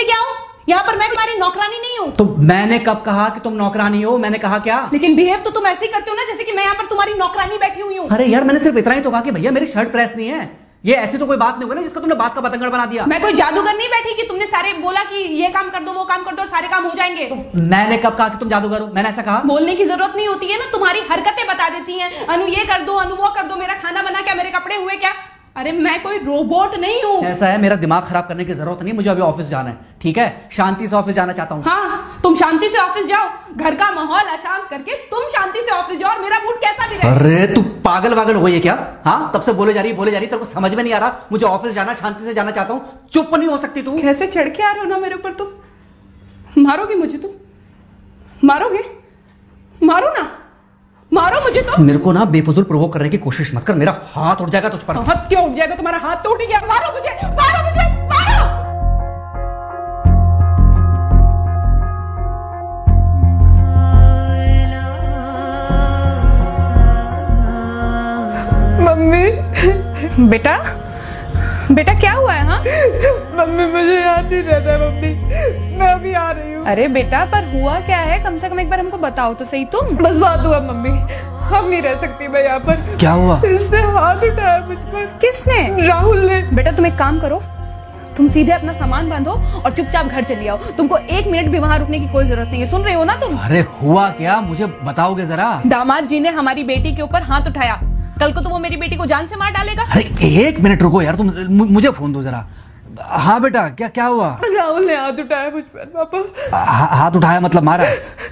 क्या हूँ? यहाँ पर मैं तुम्हारी नौकरानी नहीं हूँ। तो मैंने कब कहा कि तुम नौकरानी हो? मैंने कहा क्या? लेकिन बिहेव तो तुम ऐसे ही करते हो ना जैसे कि मैं यहाँ पर तुम्हारी नौकरानी बैठी हुई हूँ। अरे यार मैंने सिर्फ इतना ही तो कहा कि भैया मेरी शर्ट प्रेस नहीं है। ये ऐसी तो कोई बात नहीं होगी ना जिसका तुमने बात का बतंगड़ बना दिया। मैं कोई जादूगर नहीं बैठी कि तुमने सारे बोला कि ये काम कर दो वो काम कर दो और सारे काम हो जाएंगे। तो मैंने कब कहा कि तुम जादूगर हो? मैंने ऐसा कहा? बोलने की जरूरत नहीं होती है ना, तुम्हारी हरकतें बता देती हैं। अनु ये कर दो, अनु वो कर दो, मेरा खाना बना क्या, मेरे कपड़े हुए क्या। अरे मैं कोई रोबोट नहीं हूँ। ऐसा है, मेरा दिमाग खराब करने की जरूरत नहीं, मुझे अभी ऑफिस जाना है। ठीक है, शांति से ऑफिस जाना चाहता हूँ। हाँ तुम शांति से ऑफिस जाओ, घर का माहौल अशांत करके तुम शांति से ऑफिस जाओ और मेरा मूड कैसा भी रहे। अरे तू पागल वागल हो गई है क्या? हाँ तब से बोले जा रही तेरे को समझ में नहीं आ रहा? मुझे ऑफिस जाना, शांति से जाना चाहता हूँ। चुप नहीं हो सकती तू? कैसे चढ़ के आ रहे हो ना मेरे ऊपर तुम। मारोगे मुझे? तुम मारोगे? मारो ना, मारो मुझे। तो मेरे को ना बेफजूल प्रोवोक करने की कोशिश मत कर, मेरा हाथ उठ जाएगा तुझ पर। हाथ क्यों उठ जाएगा? तुम्हारा हाथ तो उठ गया। मारो मुझे, मारो मुझे, मारो। मम्मी। बेटा बेटा क्या हुआ है? हाँ मम्मी मुझे याद नहीं रहता मम्मी, मैं अभी आ रही हूँ। अरे बेटा पर हुआ क्या है? कम से कम एक बार हमको बताओ तो सही। तुम बस बात हुआ मम्मी, हम नहीं रह सकती मैं यहाँ पर। क्या हुआ? इसने हाथ उठाया मुझ पर। किसने? राहुल ने। बेटा तुम एक काम करो, तुम सीधे अपना सामान बांधो और चुपचाप घर चली आओ। तुमको 1 मिनट भी वहाँ रुकने की कोई जरूरत नहीं है। सुन रहे हो ना तुम? अरे हुआ क्या, मुझे बताओगे जरा? दामाद जी ने हमारी बेटी के ऊपर हाथ उठाया। कल को तो वो मेरी बेटी को जान से मार डालेगा। अरे 1 मिनट रुको यार, तुम मुझे फोन दो जरा। हाँ बेटा क्या हुआ? राहुल ने हाथ उठाया मुझ पर पापा। हाथ उठाया मतलब मारा?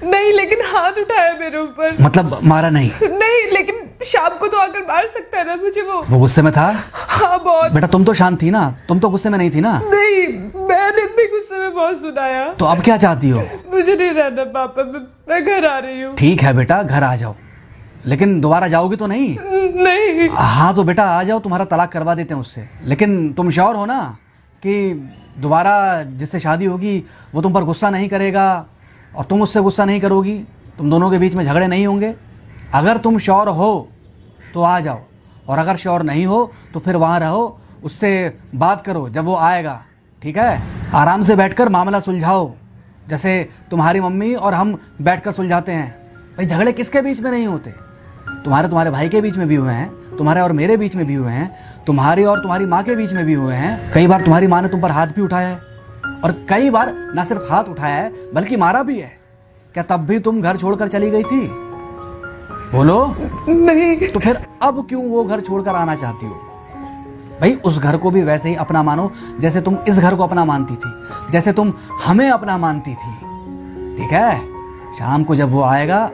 नहीं लेकिन हाथ उठाया मेरे ऊपर। मतलब मारा नहीं? नहीं लेकिन शाम को तो आकर मार सकता है ना मुझे। वो गुस्से में था? हाँ बहुत। बेटा तुम तो शांत थी ना, तुम तो गुस्से में नहीं थी ना? नहीं मैंने भी गुस्से में बहुत सुनाया। तो अब क्या चाहती हो? मुझे नहीं रहना पापा, मैं घर आ रही हूँ। ठीक है बेटा घर आ जाओ, लेकिन दोबारा जाओगी तो नहीं? नहीं। हाँ तो बेटा आ जाओ, तुम्हारा तलाक करवा देते हैं उससे। लेकिन तुम श्योर हो ना कि दोबारा जिससे शादी होगी वो तुम पर गुस्सा नहीं करेगा और तुम उससे गुस्सा नहीं करोगी, तुम दोनों के बीच में झगड़े नहीं होंगे? अगर तुम श्योर हो तो आ जाओ, और अगर श्योर नहीं हो तो फिर वहाँ रहो, उससे बात करो जब वो आएगा। ठीक है, आराम से बैठकर मामला सुलझाओ, जैसे तुम्हारी मम्मी और हम बैठकर सुलझाते हैं। भाई झगड़े किसके बीच में नहीं होते? तुम्हारे भाई के बीच में भी हुए हैं, तुम्हारे और मेरे बीच में भी हुए हैं, तुम्हारी और तुम्हारी माँ के बीच में भी हुए हैं। कई बार तुम्हारी माँ ने तुम पर हाथ भी उठाया है, और कई बार ना सिर्फ हाथ उठाया है बल्कि मारा भी है। क्या तब भी तुम घर छोड़कर चली गई थी? बोलो। नहीं। तो फिर अब क्यों वो घर छोड़कर आना चाहती हो? भाई उस घर को भी वैसे ही अपना मानो जैसे तुम इस घर को अपना मानती थी, जैसे तुम हमें अपना मानती थी। ठीक है, शाम को जब वो आएगा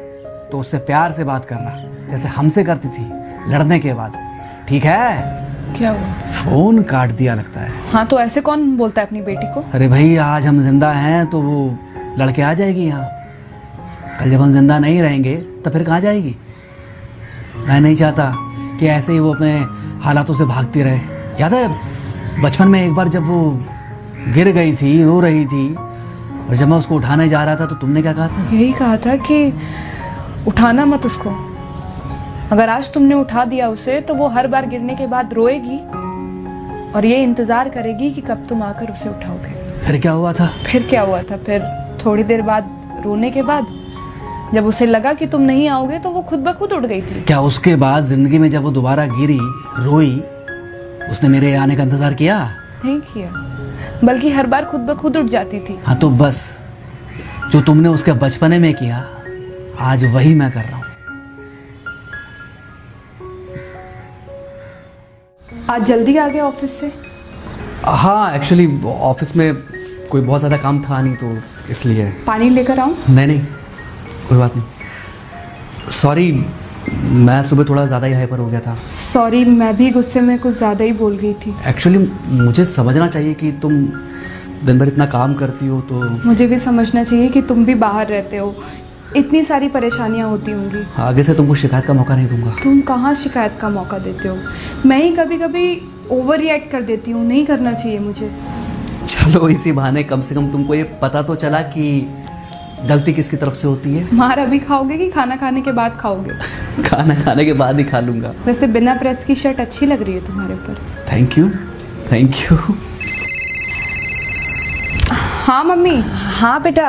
तो उससे प्यार से बात करना जैसे हमसे करती थी लड़ने के बाद। ठीक है? क्या हुआ? फोन काट दिया लगता है। हाँ तो ऐसे कौन बोलता है अपनी बेटी को? अरे भाई आज हम जिंदा हैं तो वो लड़के आ जाएगी यहाँ, कल जब हम जिंदा नहीं रहेंगे तो फिर कहाँ जाएगी? मैं नहीं चाहता कि ऐसे ही वो अपने हालातों से भागती रहे। याद है बचपन में एक बार जब वो गिर गई थी, रो रही थी, और जब मैं उसको उठाने जा रहा था तो तुमने क्या कहा था? यही कहा था कि उठाना मत उसको। अगर आज तुमने उठा दिया उसे तो वो हर बार गिरने के बाद रोएगी और ये इंतजार करेगी कि कब तुम आकर उसे उठाओगे। फिर क्या हुआ था? फिर क्या हुआ था? फिर थोड़ी देर बाद रोने के बाद जब उसे लगा कि तुम नहीं आओगे तो वो खुद ब खुद उठ गई थी। क्या उसके बाद जिंदगी में जब वो दोबारा गिरी, रोई, उसने मेरे आने का इंतजार किया? नहीं किया, बल्कि हर बार खुद ब खुद उठ जाती थी। हाँ तो बस जो तुमने उसके बचपने में किया आज वही मैं कर रहा हूँ। आज जल्दी आ गए ऑफिस से? हाँ एक्चुअली ऑफिस में कोई बहुत ज़्यादा काम था नहीं तो इसलिए। पानी लेकर आऊँ? नहीं कोई बात नहीं। सॉरी, मैं सुबह थोड़ा ज़्यादा ही हाइपर हो गया था। सॉरी, मैं भी गुस्से में कुछ ज़्यादा ही बोल गई थी। एक्चुअली मुझे समझना चाहिए कि तुम दिन भर इतना काम करती हो तो मुझे भी समझना चाहिए कि तुम भी बाहर रहते हो, इतनी सारी परेशानियां होती होंगी। आगे से तुमको शिकायत का मौका नहीं दूंगा। तुम कहाँ शिकायत का मौका देते हो? मैं ही कभी कभी ओवर रिएक्ट कर देती हूँ, नहीं करना चाहिए मुझे। चलो इसी बहाने कम से कम तुमको ये पता तो चला कि गलती किसकी तरफ से होती है। मार अभी खाओगे कि खाना खाने के बाद खाओगे? खाना खाने के बाद ही खा लूंगा। वैसे बिना प्रेस की शर्ट अच्छी लग रही है तुम्हारे ऊपर। Thank you. हाँ मम्मी। हाँ बेटा,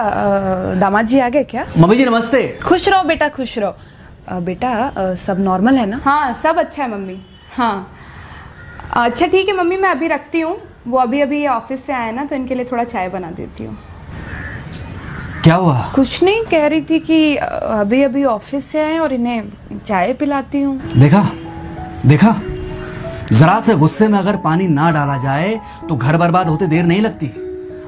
दामाद जी आ गए क्या? मम्मी जी नमस्ते। खुश रहो बेटा, खुश रहो। बेटा सब नॉर्मल है ना? हाँ सब अच्छा है मम्मी। हाँ अच्छा ठीक है मम्मी, मैं अभी रखती हूँ। वो अभी अभी ऑफिस से आए ना, तो इनके लिए थोड़ा चाय बना देती हूँ। क्या हुआ? कुछ नहीं, कह रही थी कि अभी अभी ऑफिस से आए और इन्हें चाय पिलाती हूँ। देखा देखा, जरा से गुस्से में अगर पानी ना डाला जाए तो घर बर्बाद होते देर नहीं लगती।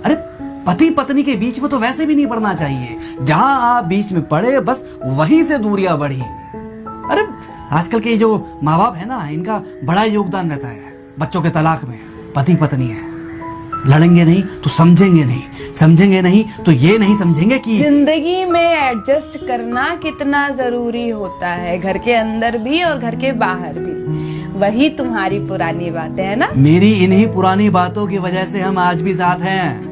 अरे पति पत्नी के बीच में तो वैसे भी नहीं पड़ना चाहिए। जहां आप बीच में पड़े बस वहीं से दूरियां बढ़ी। अरे आजकल के जो माँ बाप है ना, इनका बड़ा योगदान रहता है बच्चों के तलाक में। पति पत्नी है, लड़ेंगे नहीं तो समझेंगे नहीं, समझेंगे नहीं तो ये नहीं समझेंगे कि जिंदगी में एडजस्ट करना कितना जरूरी होता है, घर के अंदर भी और घर के बाहर भी। वही तुम्हारी पुरानी बातें है ना। मेरी इन्हीं पुरानी बातों की वजह से हम आज भी साथ हैं।